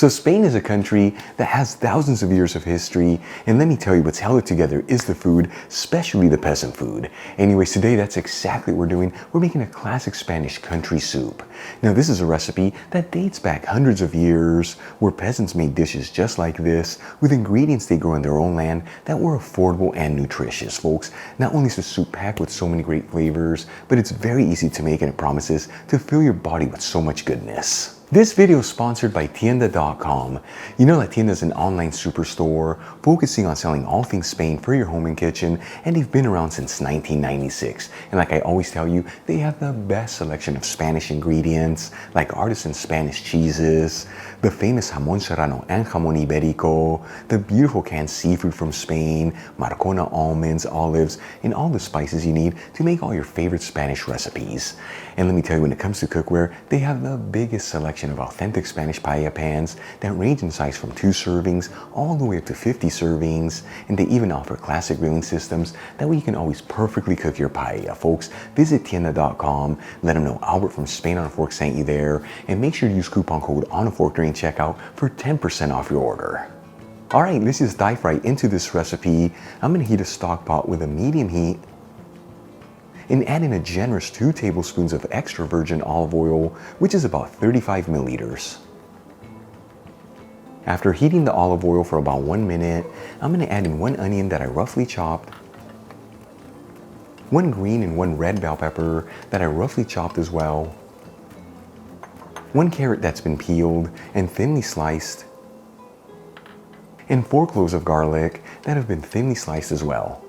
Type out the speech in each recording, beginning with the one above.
So Spain is a country that has thousands of years of history, and let me tell you, what's held it together is the food, especially the peasant food. Anyways, today that's exactly what we're doing. We're making a classic Spanish country soup. Now this is a recipe that dates back hundreds of years, where peasants made dishes just like this, with ingredients they grow in their own land that were affordable and nutritious, folks. Not only is the soup packed with so many great flavors, but it's very easy to make and it promises to fill your body with so much goodness. This video is sponsored by Tienda.com. You know that Tienda is an online superstore focusing on selling all things Spain for your home and kitchen, and they've been around since 1996. And like I always tell you, they have the best selection of Spanish ingredients, like artisan Spanish cheeses, the famous jamón serrano and jamón ibérico, the beautiful canned seafood from Spain, Marcona almonds, olives, and all the spices you need to make all your favorite Spanish recipes. And let me tell you, when it comes to cookware, they have the biggest selection of authentic Spanish paella pans that range in size from 2 servings all the way up to 50 servings, and they even offer classic grilling systems that way you can always perfectly cook your paella. Folks, visit Tienda.com, let them know Albert from Spain on a Fork sent you there, and make sure to use coupon code on a fork during checkout for 10% off your order. Alright, let's just dive right into this recipe. I'm going to heat a stock pot with a medium heat and add in a generous 2 tablespoons of extra virgin olive oil, which is about 35 milliliters. After heating the olive oil for about 1 minute, I'm going to add in 1 onion that I roughly chopped, 1 green and 1 red bell pepper that I roughly chopped as well, 1 carrot that's been peeled and thinly sliced, and 4 cloves of garlic that have been thinly sliced as well.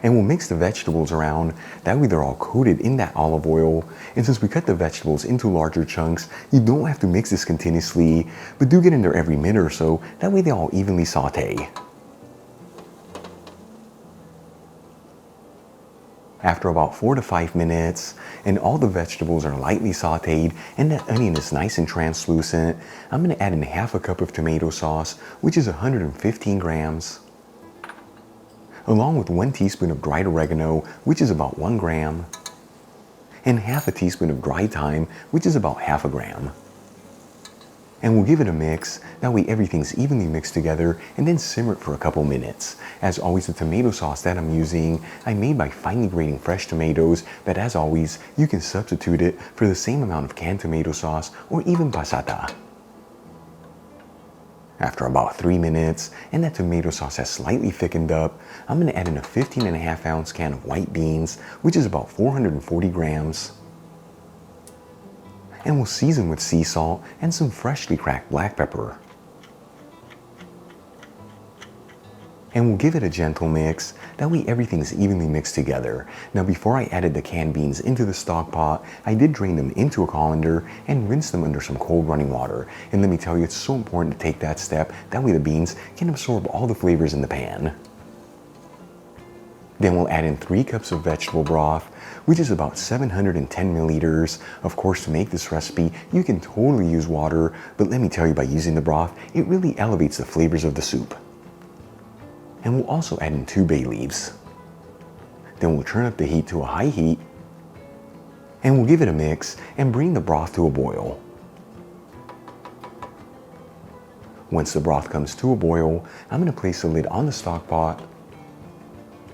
And we'll mix the vegetables around, that way they're all coated in that olive oil. And since we cut the vegetables into larger chunks, you don't have to mix this continuously, but do get in there every minute or so, that way they all evenly saute. After about 4 to 5 minutes, and all the vegetables are lightly sauteed and that onion is nice and translucent, I'm going to add in half a cup of tomato sauce, which is 115 grams. Along with 1 teaspoon of dried oregano, which is about 1 gram, and half a teaspoon of dried thyme, which is about half a gram. And we'll give it a mix, that way everything's evenly mixed together, and then simmer it for a couple minutes. As always, the tomato sauce that I'm using, I made by finely grating fresh tomatoes, but as always, you can substitute it for the same amount of canned tomato sauce or even passata. After about 3 minutes, and that tomato sauce has slightly thickened up, I'm going to add in a 15.5 ounce can of white beans, which is about 440 grams. And we'll season with sea salt and some freshly cracked black pepper. And we'll give it a gentle mix, that way everything's evenly mixed together. Now before I added the canned beans into the stock pot, I did drain them into a colander and rinse them under some cold running water. And let me tell you, it's so important to take that step, that way the beans can absorb all the flavors in the pan. Then we'll add in 3 cups of vegetable broth, which is about 710 milliliters. Of course, to make this recipe, you can totally use water, but let me tell you, by using the broth, it really elevates the flavors of the soup. And we'll also add in 2 bay leaves. Then we'll turn up the heat to a high heat, and we'll give it a mix and bring the broth to a boil. Once the broth comes to a boil, I'm going to place the lid on the stock pot,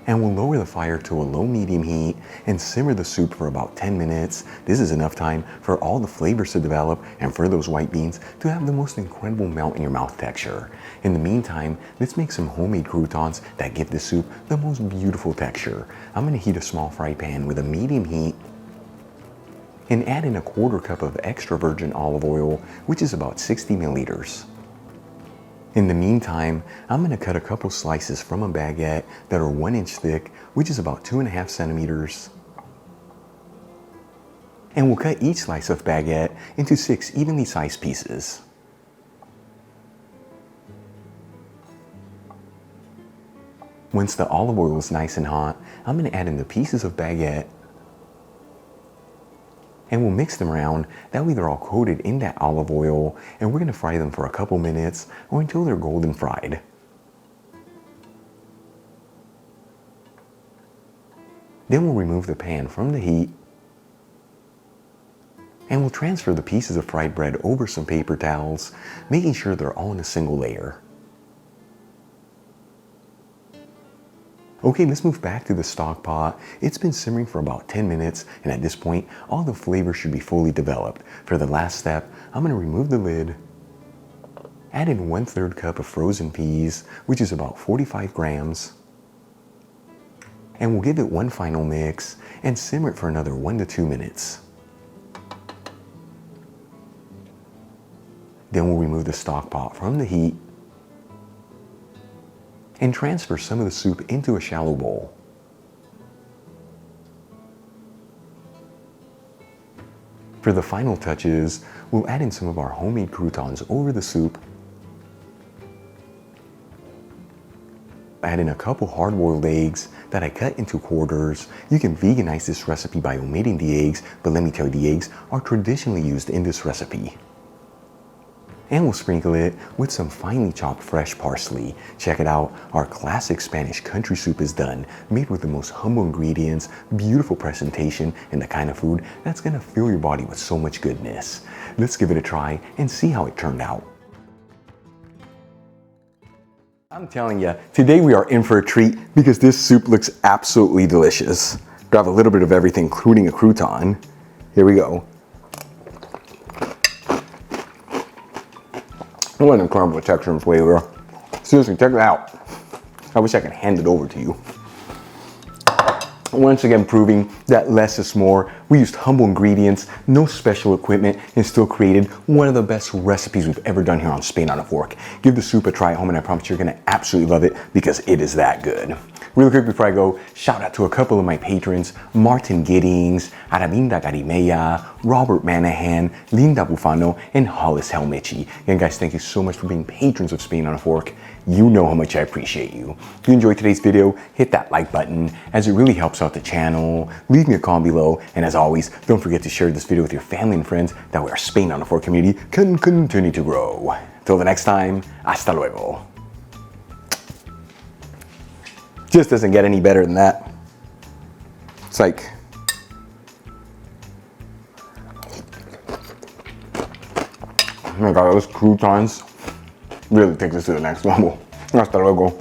and we'll lower the fire to a low-medium heat and simmer the soup for about 10 minutes. This is enough time for all the flavors to develop and for those white beans to have the most incredible melt in your mouth texture. In the meantime, let's make some homemade croutons that give the soup the most beautiful texture. I'm going to heat a small fry pan with a medium heat and add in a 1/4 cup of extra virgin olive oil, which is about 60 milliliters. In the meantime, I'm going to cut a couple slices from a baguette that are 1 inch thick, which is about 2.5 centimeters. And we'll cut each slice of baguette into 6 evenly sized pieces. Once the olive oil is nice and hot, I'm going to add in the pieces of baguette, and we'll mix them around, that way they're all coated in that olive oil, and we're going to fry them for a couple minutes or until they're golden fried. Then we'll remove the pan from the heat And we'll transfer the pieces of fried bread over some paper towels, making sure they're all in a single layer. Okay, let's move back to the stock pot. It's been simmering for about 10 minutes, and at this point, all the flavors should be fully developed. For the last step, I'm gonna remove the lid, add in 1/3 cup of frozen peas, which is about 45 grams, and we'll give it one final mix and simmer it for another 1 to 2 minutes. Then we'll remove the stock pot from the heat and transfer some of the soup into a shallow bowl. For the final touches, we'll add in some of our homemade croutons over the soup, add in a couple hard-boiled eggs that I cut into quarters. You can veganize this recipe by omitting the eggs, but let me tell you, the eggs are traditionally used in this recipe. And we'll sprinkle it with some finely chopped fresh parsley. Check it out, our classic Spanish country soup is done, made with the most humble ingredients, beautiful presentation, and the kind of food that's gonna fill your body with so much goodness. Let's give it a try and see how it turned out. I'm telling you, today we are in for a treat because this soup looks absolutely delicious. Grab a little bit of everything, including a crouton. Here we go. It wasn't incredible texture and flavor. Seriously, check it out. I wish I could hand it over to you. Once again, proving that less is more. We used humble ingredients, no special equipment, and still created one of the best recipes we've ever done here on Spain on a Fork. Give the soup a try at home and I promise you're gonna absolutely love it because it is that good. Really quick before I go, shout out to a couple of my patrons, Martin Giddings, Araminda Garimea, Robert Manahan, Linda Bufano, and Hollis Helmichi. And guys, thank you so much for being patrons of Spain on a Fork. You know how much I appreciate you. If you enjoyed today's video, hit that like button as it really helps out the channel. Leave me a comment below, and as always, don't forget to share this video with your family and friends. That way our Spain on a Fork community can continue to grow. Till the next time, hasta luego. Just doesn't get any better than that. It's like, oh my god, those croutons really take this to the next level. Hasta luego.